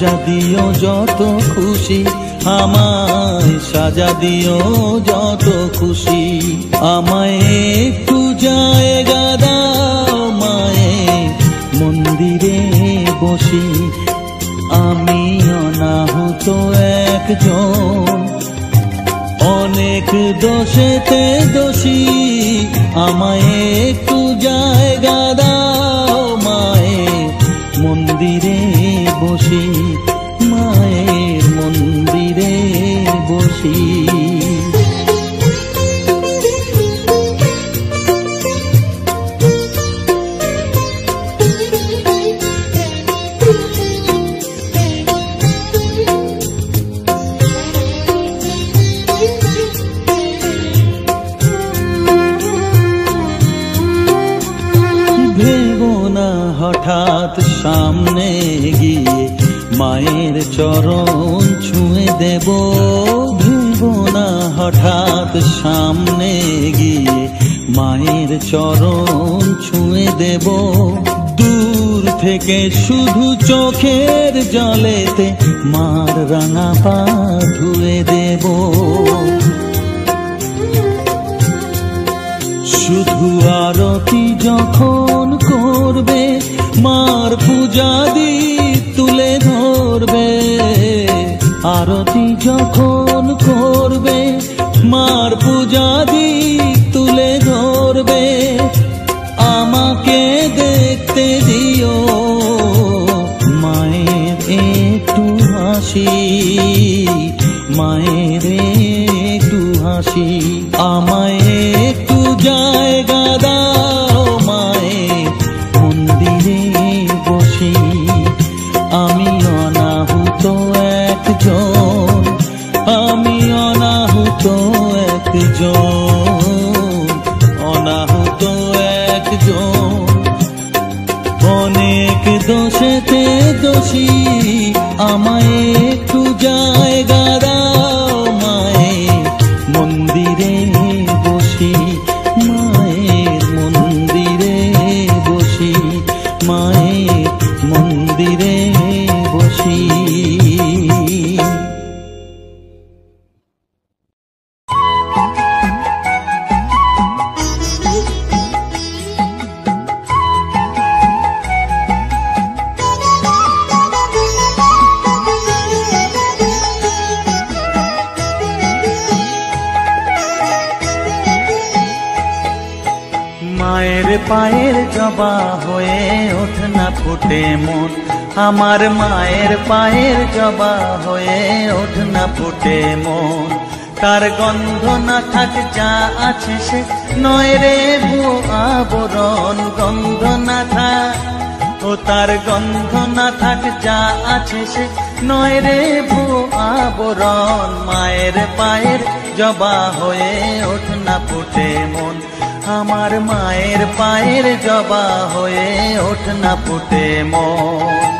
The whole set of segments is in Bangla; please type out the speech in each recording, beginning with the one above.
সাজা দিও যত খুশি, আমায় সাজা দিও যত খুশি। আমায় একটু জায়গা দাও মায়ের মন্দিরে বসি, আমি অনাহুত একজন, অনেক দোষেতে দোষী। আমায় একটু জায়গা দাও মায়ের মন্দিরে বসি, মায়ের মন্দিরে বসি। হঠাৎ সামনে গিয়ে মায়ের চরণ ছুঁয়ে দেব, ভুলবো না হঠাৎ সামনে গিয়ে মায়ের চরণ ছুঁয়ে দেব। দূর থেকে শুধু চোখের জলেতে মার রাঙা পা ধুয়ে দেব। শুধু আরতি যখন করবে মার পূজা দি তুলে ধরবে, আরতি যখন করবে মার পূজা দি তুলে ধরবে। আমাকে দেখতে দিও মায়ের একটু হাসি, মায়ের একটু হাসি। আমায় একটু জায়গা দাও মায়ের মন্দিরে বসি, আমি অনাহুত একজন, আমি অনাহুত একজন, অনাহুত একজন, অনেক দোষেতে দোষী। আমায় একটু জায়গা দাও মায়ের মন্দিরে বসি, মায়ের মন্দিরে বসি, মায়ের মন্দিরে বসি। মায়ের পায়ের জবা হয়ে ওঠ না ফুটে মন, আমার মায়ের পায়ের জবা হয়ে ওঠ না ফুটে মন। তার গন্ধ না থাক যা আছে সে নয় রে ভুয়ো আবরণ, গন্ধ না থাক ও তার গন্ধ না থাক যা আছে সে নয় রে ভুয়ো আবরণ। মায়ের পায়ের জবা হয়ে ওঠ না ফুটে মন, আমার মায়ের পায়ের জবা হয়ে ওঠ না ফুটে মন।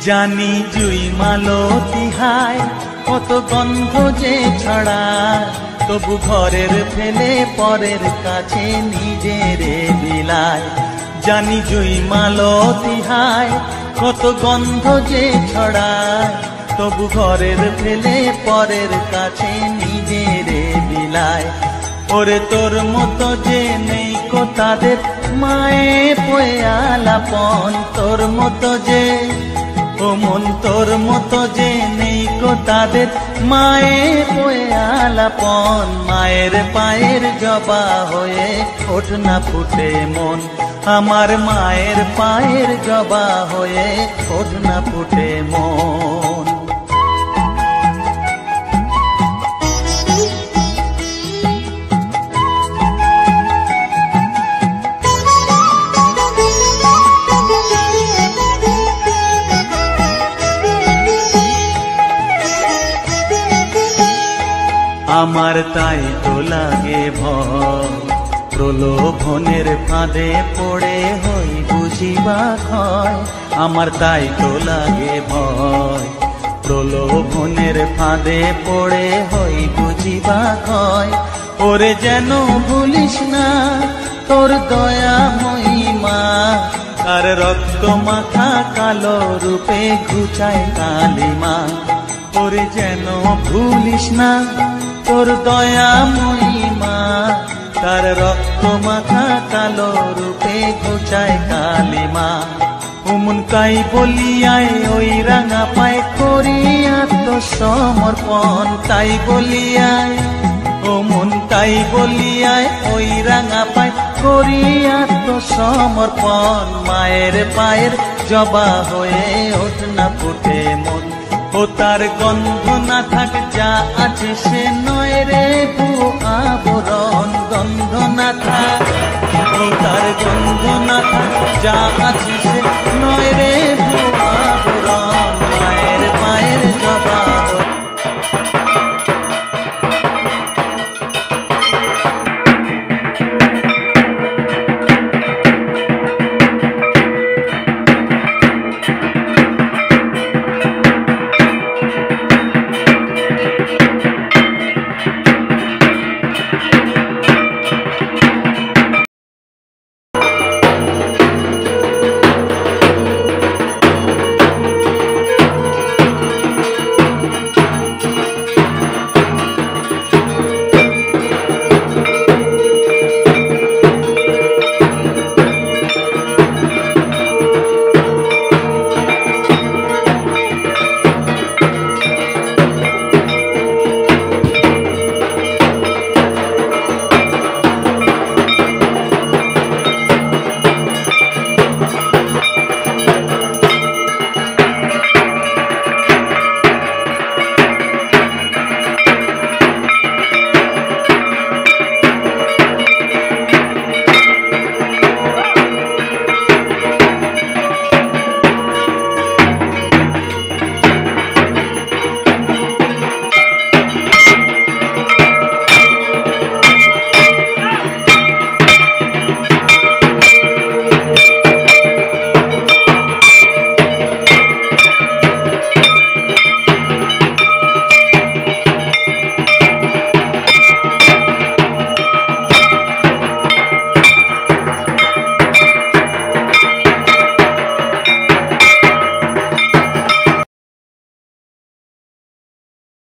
জানি জুই মালতী হায় কত গন্ধ যে ছড়ায়, তবু ঘরের ফেলে পরের কাছে নিজেরে বিলায়। জানি জুই মালতী হায় কত গন্ধ যে ছড়ায়, তবু ঘরের ফেলে পরের কাছে নিজেরে বিলায়। ওরে তোর মতো যে নেই কো তাদের মায়ে পয়ে আলাপন, তোর মতো যে ও মন তোর মতো যে নেই কো তাদের মায়ে পয়ে আলাপন। মায়ের পায়ের জবা হয়ে ওঠ না ফুটে মন, আমার মায়ের পায়ের জবা হয়ে ওঠ না ফুটে মন। আমার তাই তো লাগে ভয়, প্রলোভনের ফাঁদে পড়ে হই বুঝিবা হয়, আমার তাই তো লাগে ভয়। প্রলোভনের ফাঁদে পড়ে হই বুঝিবা হয়, ওরে যেন ভুলিস না তোর দয়া মহিমা। আর রক্ত মাখা কালো রূপে ঘুচায় কালিমা, ওরে যেন ভুলিস না তোর দয়া মহিমা। তার রক্ত মাখা কালো রূপে ঘুচায় কালিমা। উমন কাই বলিয়ায় ওই রাঙা পায় করি আত্মসমর্পণ, তাই বলিয়ায় ওমন তাই বলিয়ায় ওই রাঙা পায় করি আত্মসমর্পণ। মায়ের পায়ের জবা হয়ে ওঠ না ফুটে মন, ও তার গন্ধ না থাক যা আছে সে নয় রে ভুয়ো আবরণ। গন্ধ না থাক, ও তার গন্ধ না থাক যা আছে সে নয় রে